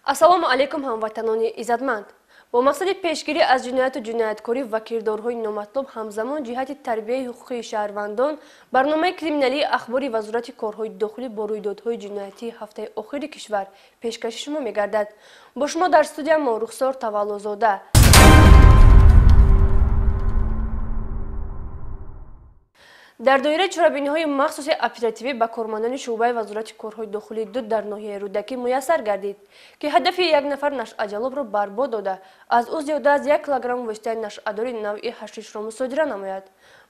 ассалому алейкум ҳамватанони иззатманд. бо мақсади пешгирӣ аз ҷинояту ҷинояткорӣ ва кирдорҳои номатлуб ҳамзамон ҷиҳати тарбияи ҳуқуқи шаҳрвандон барномаи криминалии ахбори вазорати корҳои дохилӣ бо рӯйдодҳои ҷиноятии ҳафтаи охири кишвар пешкаши шумо мегардад. бо шумо дар студия мо рухсор таваллузода. дар доираи чорабиниҳои махсуси оперативӣ ба кормандони шуъбаи вазорати корҳои дохилии дуд дар ноҳияи рӯдакӣ муяссар гардид, ки ҳадафи як нафар нашъаҷалобро барбод дода, аз ӯ зиёда аз 1 килограмм воситаи нашъадори навъи ҳашишро мусодира намояд.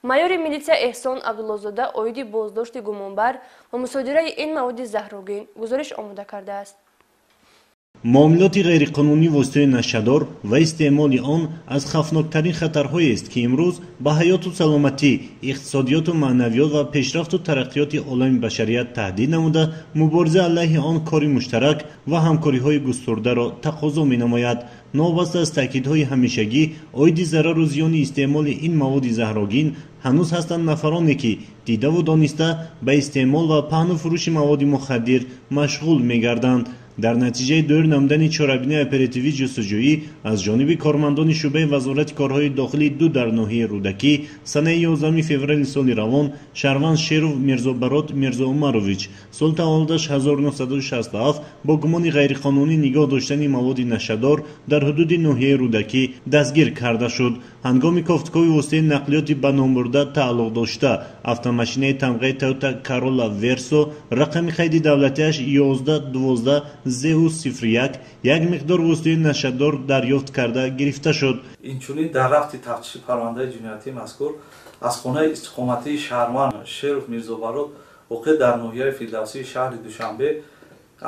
майёри милитсия эҳсон абдуллозода оиди боздошти гумонбар ва мусодираи ин маводи заҳрогин гузориш омода кардааст. муомилоти ғайриқонунӣ воситаи нашъадор ва истеъмоли он аз хавфноктарин хатарҳоест, ки имрӯз ба ҳаёту саломатӣ, иқтисодиёту маънавиёт ва пешрафту тараққиёти олами башарият таҳдид намуда, мубориза алайҳи он кори муштарак ва ҳамкориҳои густурдаро тақозо менамояд. новобаста аз таъкидҳои ҳамешагӣ оиди зарару зиёни истеъмоли ин маводи заҳрогин, ҳанӯз ҳастанд нафароне, ки дидаву дониста ба истеъмол ва паҳну фурӯши маводи мухаддир машғул мегарданд. дар натиҷаи доир намудани чорабинии оперативии ҷустуҷӯӣ аз ҷониби кормандони шуъбаи вазорати корҳои дохилии дуд дар ноҳияи рӯдакӣ санаи 11 феврали соли равон шаҳрванд Шеров Мирзобарот Мирзоумарович соли таваллудаш 1967 бо гумони ғайриқонунӣ нигоҳ доштани маводи нашъадор дар ҳудуди ноҳияи рӯдакӣ дастгир карда шуд. ҳангоми кофтукови воситаи нақлиёти ба номбурда тааллуқ дошта автомошинаи тамғаи Toyota Corolla Verso рақами қайди давлатиаш 1112 001 як миқдор воситаи нашъадор дарёфт карда гирифта шуд. инчунин дар рафти тафтиши парвандаи ҷиноятии мазкур аз хонаи истиқоматии шаҳрванд Шеров Мирзобарот воқеъ дар ноҳияи Фирдавсии шаҳри Душанбе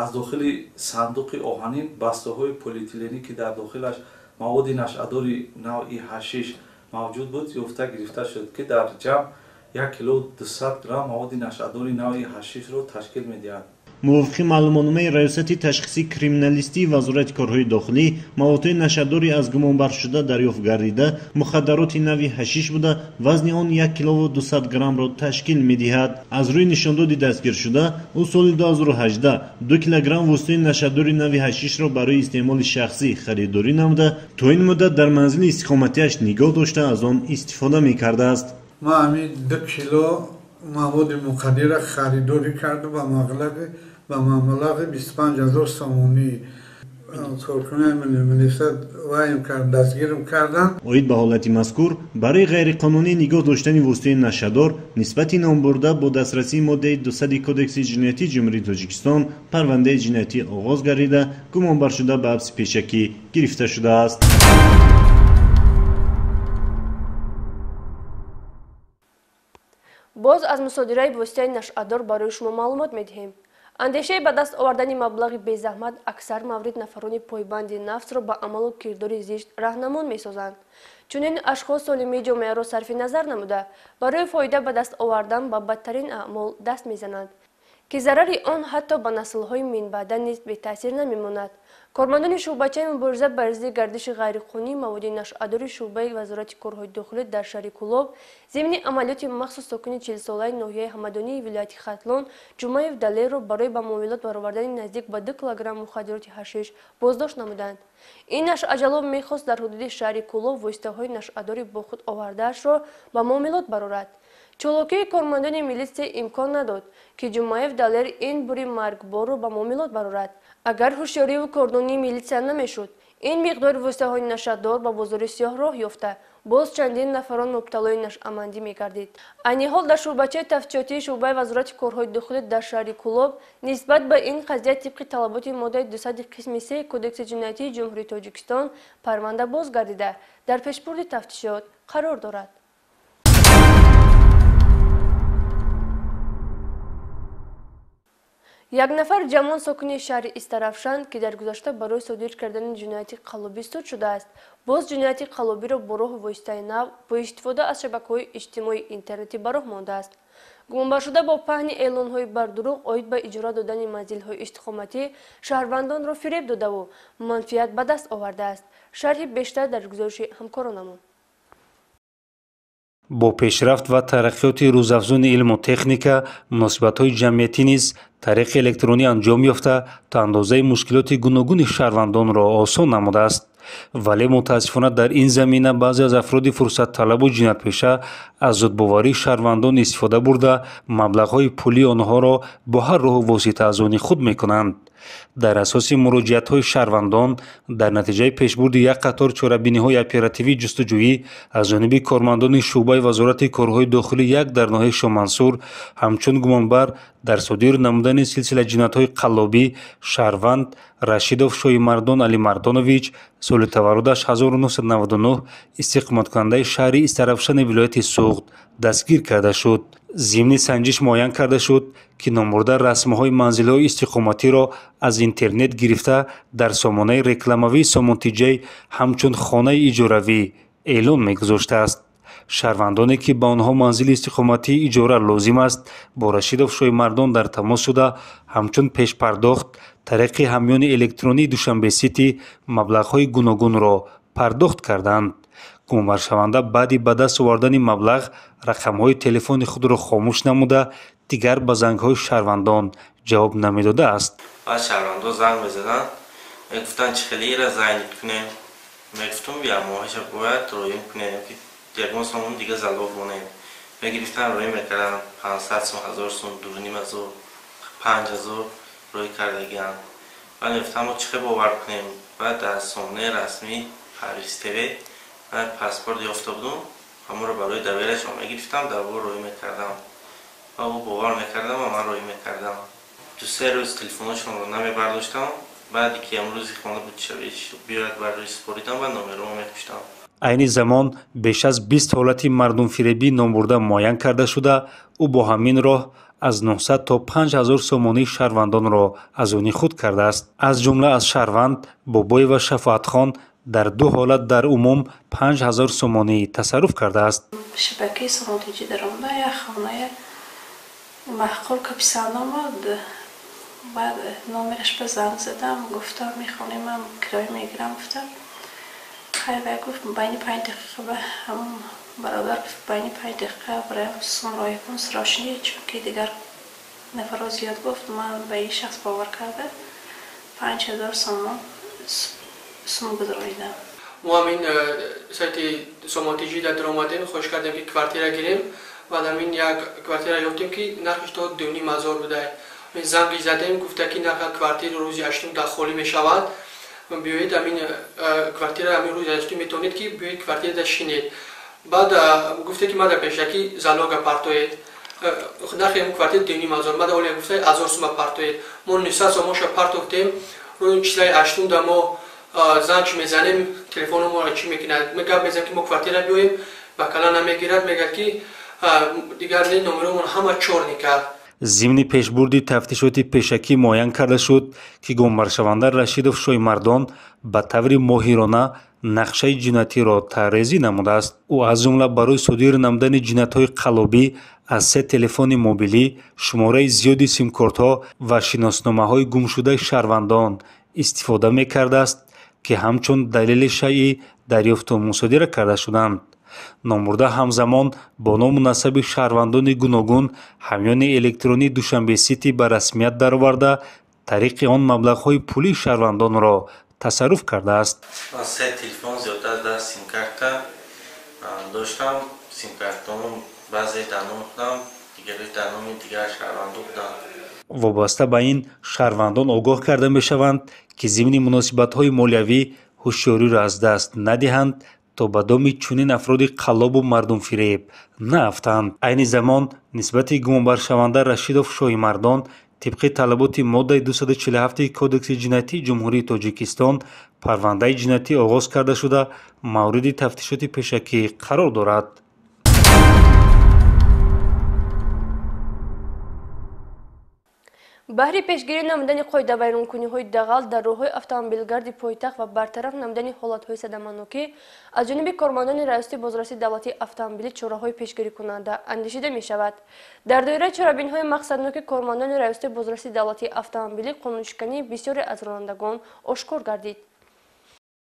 аз дохили сандуқи оҳанин бастаҳои полиэтиленӣ, ки дар дохилаш маводи нашъадори навъи ҳашиш мавҷуд буд, ёфта гирифта шуд, ки дар ҷамъ 1 кило 200 грамм маводи нашъадори навъи ҳашишро ташкил медиҳад. мувофиқи маълумотномаи раёсати ташхиси криминалистии вазорати корҳои дохилӣ, маводҳои нашъадори аз гумонбаршуда дарёфт гардида мухаддароти нави ҳашиш буда, вазни он 1 кило 200 граммро ташкил медиҳад. аз рӯи нишондоди дастгиршуда, ӯ соли 2018 2 килограмм воситаи нашъадори нави ҳашишро барои истеъмоли шахсӣ харидорӣ намуда, то ин муддат дар манзили истиқоматиаш нигоҳ дошта аз он истифода мекардааст. ман ҳамин 2 кило маводи муқаддира харидорӣ карда ба маблағи 25000 сомонӣ корхонаи милиса вайм кард, дастгирм кардан. оид ба ҳолати мазкур, барои ғайриқонунӣ нигоҳ доштани воситаи нашъадор нисбати номбурда бо дастрасии моддаи 200 кодекси ҷиноятии ҷумҳурии Тоҷикистон парвандаи ҷиноятӣ оғоз гардида, гумонбаршуда ба ҳабси пешакӣ гирифта шудааст. боз аз мусодираи воситаи нашъадор барои шумо маълумот медиҳем. андешаи ба даст овардани маблағи безаҳмат аксар маврид нафарони пойбанди нафсро ба амалу кирдори зишт раҳнамон месозанд. чунин ашхос солимии ҷомеаро сарфи назар намуда барои фоида ба даст овардан ба бадтарин аъмол даст мезананд, ки зарари он ҳатто ба наслҳои минбаъда низ бетаъсир намемонад. кормандони шуъбачаи мубориза ба зидди гардиши ғайриқонунии маводи нашъадори шуъбаи вазорати корҳои дохилӣ дар шаҳри Кӯлоб зимни амалиёти махсус сокини 40-солаи ноҳияи ҳамадонии вилояти Хатлон Ҷумаев Далерро барои ба муомилот баровардани наздик ба 2 килограмм мухаддироти ҳашиш боздошт намуданд. ин нашъаҷалоб мехост дар ҳудуди шаҳри Кӯлоб воситаҳои нашъадори бо худ овардаашро ба муомилот барорад. чолокии кормандони милитсия имкон надод, ки Ҷумаев Далер ин бури маргборро ба муомилот барорад. агар ҳушёриву кордонии милитсия намешуд, ин миқдори воситаҳои нашъадор ба бозори сиёҳ роҳ ёфта, боз чандин нафарон мубталои нашъамандӣ мегардид. айни ҳол дар шуъбачаи тафтишотии шуъбаи вазорати корҳои дохилӣ дар шаҳри Кӯлоб нисбат ба ин қазия тибқи талаботи моддаи 200 қисми 3 кодекси ҷиноятии ҷумҳурии Тоҷикистон парванда боз гардида дар пешбурди тафтишот қарор дорад. як нафар ҷавон сокини шаҳри Истарафшан, ки дар гузашта барои содир кардани ҷинояти қаллобӣ суд шудааст, боз ҷинояти қаллобиро бо роҳи воситаи нав бо истифода аз шабакаҳои иҷтимоии интернетӣ ба роҳ мондааст. гумонбаршуда бо паҳни эълонҳои бардурӯғ оид ба иҷро додани манзилҳои истиқоматӣ шаҳрвандонро фиреб додаву манфиат ба даст овардааст. шарҳи бештар дар гузориши ҳамкоронамон. бо пешрафт ва тараққиёти рӯзафзуни илму техника муносибатҳои ҷамъиятӣ низ тариқи электронӣ анҷом ёфта то андозаи мушкилоти гуногуни шаҳрвандонро осон намудааст. вале мутаассифона дар ин замина баъзе аз афроди фурсатталабу ҷиноятпеша аз зудбоварии шаҳрвандон истифода бурда маблағҳои пулии онҳоро бо ҳар роҳу восита аз они худ мекунанд. дар асоси муроҷиатҳои шаҳрвандон дар натиҷаи пешбурди як қатор чорабиниҳои оперативии ҷустуҷӯӣ аз ҷониби кормандони шуъбаи вазорати корҳои дохилӣ як дар ноҳияи шоҳмансур ҳамчун гумонбар дар содир намудани силсила ҷиноятҳои қаллобӣ шаҳрванд Рашидов Шоимардон Алимардонович соли таваллудаш 1999 истиқоматкунандаи шаҳри Истаравшани вилояти Суғд дастгир карда шуд. зимни санҷиш муайян карда шуд ки номбурда расмҳои манзилҳои истиқоматиро аз интернет гирифта дар сомонаи рекламавии Сомонтиҷей ҳамчун хонаи иҷоравӣ эълон мегузоштааст. шаҳрвандоне ки ба онҳо манзили истиқоматии иҷора лозим аст бо Рашидов Шоимардон дар тамос шуда ҳамчун пешпардохт тариқи ҳамёни электронии Душанбеситӣ маблағҳои гуногунро пардохт карданд. гумонбаршаванда баъди ба даст овардани маблағ рақамҳои телефони худро хомӯш намуда дигар ба зангҳои шаҳрвандон ҷавоб намедодааст. баъд шаҳрвандон занг мезаданд, мегуфтанд чӣ хеле ира занг кунем, мегуфтум я моҳиша бояд роим кунем ки ягон сомон дига залог монем. мегирифтанд роим мекарданд 500 сум, 1000 сум, 2500, 5000 рой кардагианд. баъд мегуфтам мо чӣ хеле бовар кунем. баъд дар сомонаи расмии Парвиз ТВ ман паспорт ёфта будум, ҳамонро барои даверашон мегирифтам, дар бор рой мекардам. ва ӯ бовар мекардам ва ман рой мекардам. 2-3 рӯз телефонашонро намебардоштам. баъди ки амрӯзи хона буд шавиш биёяд барои супоридам ва номеромо мекуштам. айни замон беш аз 20 ҳолати мардумфиребии номбурда муайян карда шуда ӯ бо ҳамин роҳ аз 900 то 5000 сомонии шаҳрвандонро аз они худ кардааст. аз ҷумла аз шаҳрванд Бобоева Шафоатхон дар ду ҳолат дар умум 5000 сомонӣ тасарруф кардааст. шабакаи Сомонтиҷӣ даромада як хонаи маҳқул ки писанд омад, баъд номераш ба занг задам, гуфтам мехонем, ман кироя мегирам. гуфтам хайр, вай гуфт байни 5 дақиқа ба ҳамон бародар гуфт байни 5 дақиқа бароям сумро якун срочни, чунки дигар нафаро зиёд гуфт. ман ба ин шахс бовар карда 5000 сомон сум гузароидам. мо ҳамин сайти Сомонтиҷӣ дар омадем, хоҳиш кардем ки квартира гирем ва дар ин як квартира ёфтем ки нархиш то 2500 будай. занги задем, гуфта ки нархи квартира рӯзи 8 да холӣ мешавад, биёед ҳамин квартира ҳамин рӯзи 8 метавонед ки биёед квартирада шинед. баъд гуфта ки мада пешаки залога партоед, нархи ҳамин квартира 2500, мада оля гуфта 1000 сум партоед. мо 900 сомоша партохтем. рӯи числаи 8 да мо занг мезанем, телефономро чӣ мекунад, гап мезанем ки мо квартира биёем, ба кала намегирад, мегӯяд ки дигар не номеромон ҳама чор никард. зимни пешбурди тафтишоти пешакӣ муайян карда шуд ки гумонбаршаванда Рашидов Шоимардон ба таври моҳирона нақшаи ҷиноятиро таррезӣ намудааст. ӯ аз ҷумла барои содир намудани ҷиноятҳои қаллобӣ аз 3 телефони мобилӣ, шумораи зиёди симкортҳо ва шиносномаҳои гумшудаи шаҳрвандон истифода мекардааст ки ҳамчун далели шайъӣ дарёфту мусодира карда шуданд. номбурда ҳамзамон бо ному насаби шаҳрвандони гуногун ҳамёни электронии Душанбеситӣ ба расмият дароварда тариқи он маблағҳои пулии шаҳрвандонро тасарруф кардааст. ман 3 телефон зиёда аз 10 симкарта доштам. симкартаам баъзе дар номи худам, дигари дар номи дигар шаҳрвандон буданд. вобаста ба ин шаҳрвандон огоҳ карда мешаванд ки зимни муносибатҳои молиявӣ ҳушёриро аз даст надиҳанд то ба доми чунин афроди қаллобу мардумфиреб наафтанд. айни замон нисбати гумонбаршаванда Рашидов Шоимардон тибқи талаботи моддаи 247 кодекси ҷиноятии ҷумҳурии Тоҷикистон парвандаи ҷиноятӣ оғоз карда шуда мавриди тафтишоти пешакӣ қарор дорад. баҳри пешгирӣ намудани қоидавайронкуниҳои дағал дар роҳҳои автомобилгарди пойтахт ва бартараф намудани ҳолатҳои садаманокӣ аз ҷониби кормандони раиси бозрасии давлати автомобилӣ чораҳои пешгирикунанда андешида мешавад. дар доираи чорабиниҳои мақсадноки кормандони раиси бозрасии давлати автомобилӣ қонуншикании бисёре аз ронандагон ошкор гардид.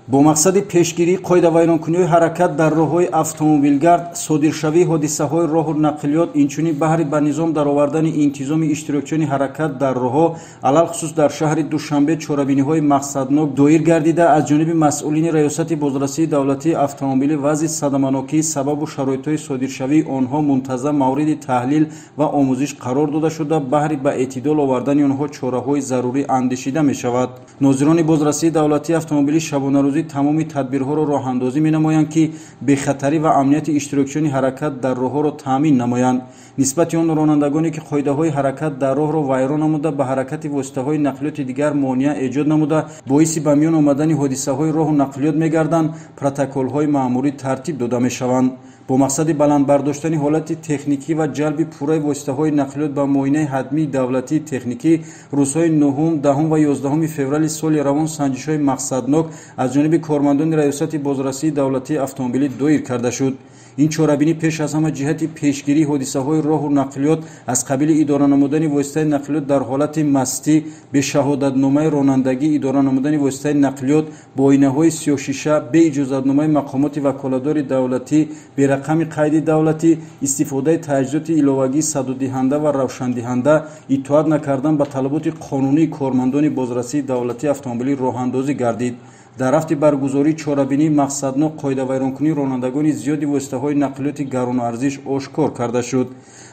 бо мақсади пешгирии қоидавайронкуниҳои ҳаракат дар роҳҳои автомобилгард содиршавии ҳодисаҳои роҳу нақлиёт инчунин баҳри ба низом даровардани интизоми иштирокчиёни ҳаракат дар роҳҳо алалхусус дар шаҳри душанбе чорабиниҳои мақсаднок доир гардида аз ҷониби масъулини раёсати бозрасии давлатии автомобилӣ вазъи садаманокии сабабу шароитҳои содиршавии онҳо мунтазам мавриди таҳлил ва омӯзиш қарор дода шуда баҳри ба эътидол овардани онҳо чораҳои зарурӣ андешида мешавад. нозирони бозрасии давлатии автомобилӣ шабонарӯзӣ тамоми тадбирҳоро роҳандозӣ менамоянд ки бехатарӣ ва амнияти иштирокчиёни ҳаракат дар роҳҳоро таъмин намоянд. нисбати он ронандагоне ки қоидаҳои ҳаракат дар роҳро вайрон намуда ба ҳаракати воситаҳои нақлиёти дигар монеа эҷод намуда боиси ба миён омадани ҳодисаҳои роҳу нақлиёт мегарданд, протоколҳои маъмурӣ тартиб дода мешаванд. бо мақсади баланд бардоштани ҳолати техникӣ ва ҷалби пурраи воситаҳои нақлиёт ба муоинаи ҳатмии давлатии техникӣ рӯзҳои 9, 10 ва 11 феврали соли равон санҷишҳои мақсаднок аз ҷониби кормандони раёсати бозрасии давлатии автомобилӣ доир карда шуд. ин чорабинӣ пеш аз ҳама ҷиҳати пешгирии ҳодисаҳои роҳу нақлиёт аз қабили идора намудани воситаи нақлиёт дар ҳолати мастӣ бе шаҳодатномаи ронандагӣ, идора намудани воситаи нақлиёт бо оинаҳои сиёҳшиша бе иҷозатномаи мақомоти ваколатдори давлатӣ бе рақами қайди давлатӣ, истифодаи таҷҳизоти иловагии садодиҳанда ва равшандиҳанда, итоат накардан ба талаботи қонунии кормандони бозрасии давлатии автомобилӣ роҳандозӣ гардид. дар рафти баргузории чорабинии мақсаднок қоидавайронкунии ронандагони зиёди воситаҳои нақлиёти гаронарзиш ошкор карда шуд.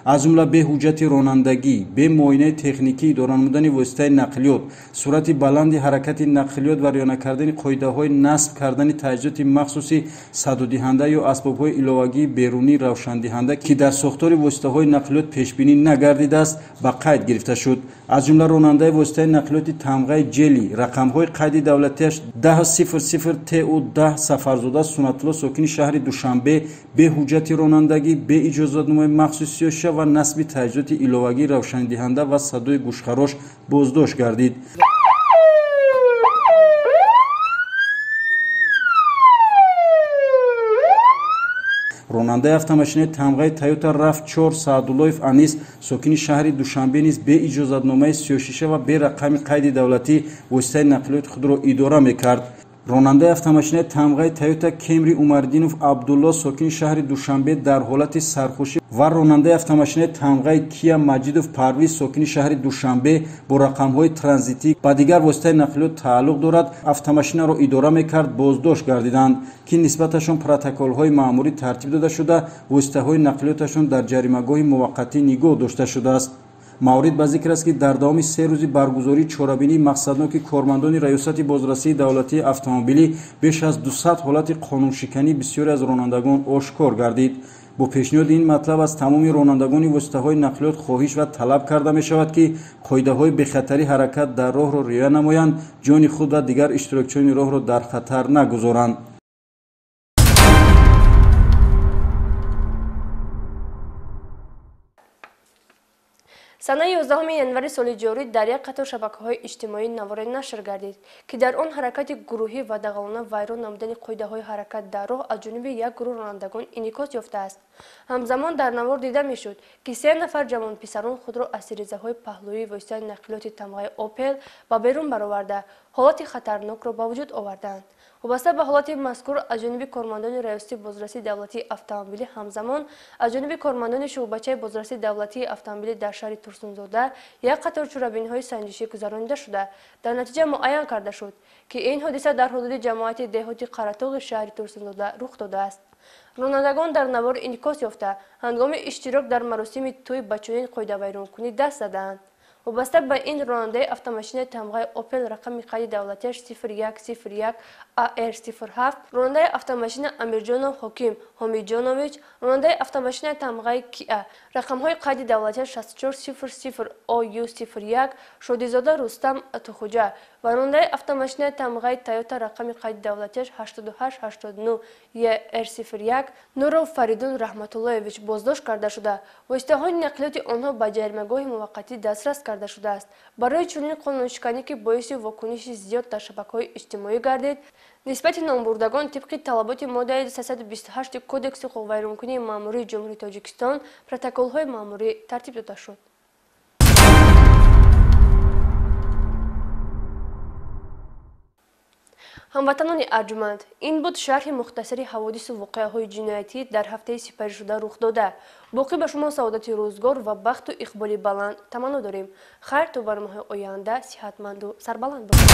аз ҷумла бе ҳуҷҷати ронандагӣ, бе муоинаи техникӣ идора намудани воситаи нақлиёт, суръати баланди ҳаракати нақлиёт ва риоя накардани қоидаҳои насб кардани таҷҳизоти махсуси садодиҳанда ё асбобҳои иловагии берунии равшандиҳанда ки дар сохтори воситаҳои нақлиёт пешбинӣ нагардидааст ба қайд гирифта шуд. аз ҷумла ронандаи воситаи нақлиёти тамғаи ҷели рақамҳои қайди давлатиаш 1000 ТУ 10 Сафарзода Сунатулло сокини шаҳри Душанбе бе ҳуҷҷати ронандагӣ, бе иҷозатномаи махсуси сиёҳшиша ва насби таҷҳизоти иловагии равшандиҳанда ва садои гӯшхарош боздошт гардид. ронандаи автомошинаи тамғаи Toyota RAV4 Саадуллоев Анис сокини шаҳри Душанбе низ бе иҷозатномаи сиёҳшиша ва бе рақами қайди давлатӣ воситаи нақлиёти худро идора мекард. ронандаи автомошинаи тамғаи Toyota Camry Умардинов Абдулло сокини шаҳри Душанбе дар ҳолати сархушӣ ва ронандаи автомошинаи тамғаи Kia Маҷидов Парвиз сокини шаҳри Душанбе бо рақамҳои транзитӣ ба дигар воситаи нақлиёт тааллуқ дорад, автомошинаро идора мекард, боздошт гардиданд ки нисбаташон протоколҳои маъмурӣ тартиб дода шуда воситаҳои нақлиёташон дар ҷаримагоҳи муваққатӣ нигоҳ дошта шудааст. маврид ба зикр аст ки дар давоми 3 рӯзи баргузории чорабинии мақсадноки кормандони раёсати бозрасии давлатии автомобилӣ беш аз 200 ҳолати қонуншикании бисёре аз ронандагон ошкор гардид. бо пешниҳоди ин матлаб аз тамоми ронандагони воситаҳои нақлиёт хоҳиш ва талаб карда мешавад ки қоидаҳои бехатари ҳаракат дар роҳро риоя намоянд, ҷони худ ва дигар иштирокчиёни роҳро дар хатар нагузоранд. санаи 11 январи соли ҷорӣ дар як қатор шабакаҳои иҷтимоӣ наворе нашр гардид ки дар он ҳаракати гурӯҳӣ ва дағалона вайрон намудани қоидаҳои ҳаракат дар роҳ аз ҷониби як гурӯҳ ронандагон инъикос ёфтааст. ҳамзамон дар навор дида мешуд ки 3 нафар ҷавонписарон худро аз тирезаҳои паҳлӯии воситаи нақлиёти тамғаи Opel ба берун бароварда ҳолати хатарнокро ба вуҷуд оварданд. вобаста ба ҳолати мазкур аз ҷониби кормандони раёсати бозрасии давлатии автомобилӣ ҳамзамон аз ҷониби кормандони шуъбачаи бозрасии давлатии автомобилӣ дар шаҳри Турсунзода як қатор чорабиниҳои санҷишӣ гузаронида шуда дар натиҷа муайян карда шуд ки ин ҳодиса дар ҳудуди ҷамоати деҳоти Қаратоғи шаҳри Турсунзода рух додааст. ронандагон дар навор инъикос ёфта ҳангоми иштирок дар маросими тӯй ба чунин қоидавайронкунӣ даст заданд. вобаста ба ин ронандаи автомошинаи тамғаи Opel рақами қайди давлатиаш 0101 AR07, ронандаи автомошина Амирҷонов Ҳоким Ҳомиҷонович, ронандаи автомошинаи тамғаи Kia рақамҳои қайди давлатиаш 6400 OU01 Шодизода Рустам Тухуҷа ва ронандаи автомошинаи тамғаи Toyota рақами қайди давлатиаш 8889 ER01 Нуров Фаридун Раҳматуллоевич боздошт карда шуда воситаҳои нақлиёти онҳо ба ҷаримагоҳи муваққатӣ дастрас карда шудааст. барои чунин қонуншиканӣ ки боиси вокуниши зиёд дар шабакаҳои иҷтимоӣ гардид, нисбати номбурдагон тибқи талаботи моддаи 328 Кодекси Қуввайронкунии маъмурии Ҷумҳурии Тоҷикистон протоколҳои маъмурӣ тартиб дода шуд. ҳамватанони арҷуманд, ин буд шарҳи мухтасари ҳаводису воқеаҳои ҷиноятӣ дар ҳафтаи сипаришуда рух дода. Боқӣ ба шумо саодати рӯзгор ва бахту иқболи баланд таманно дорем. Хайр то барномаҳои оянда сиҳатманду сарбаланд бошед.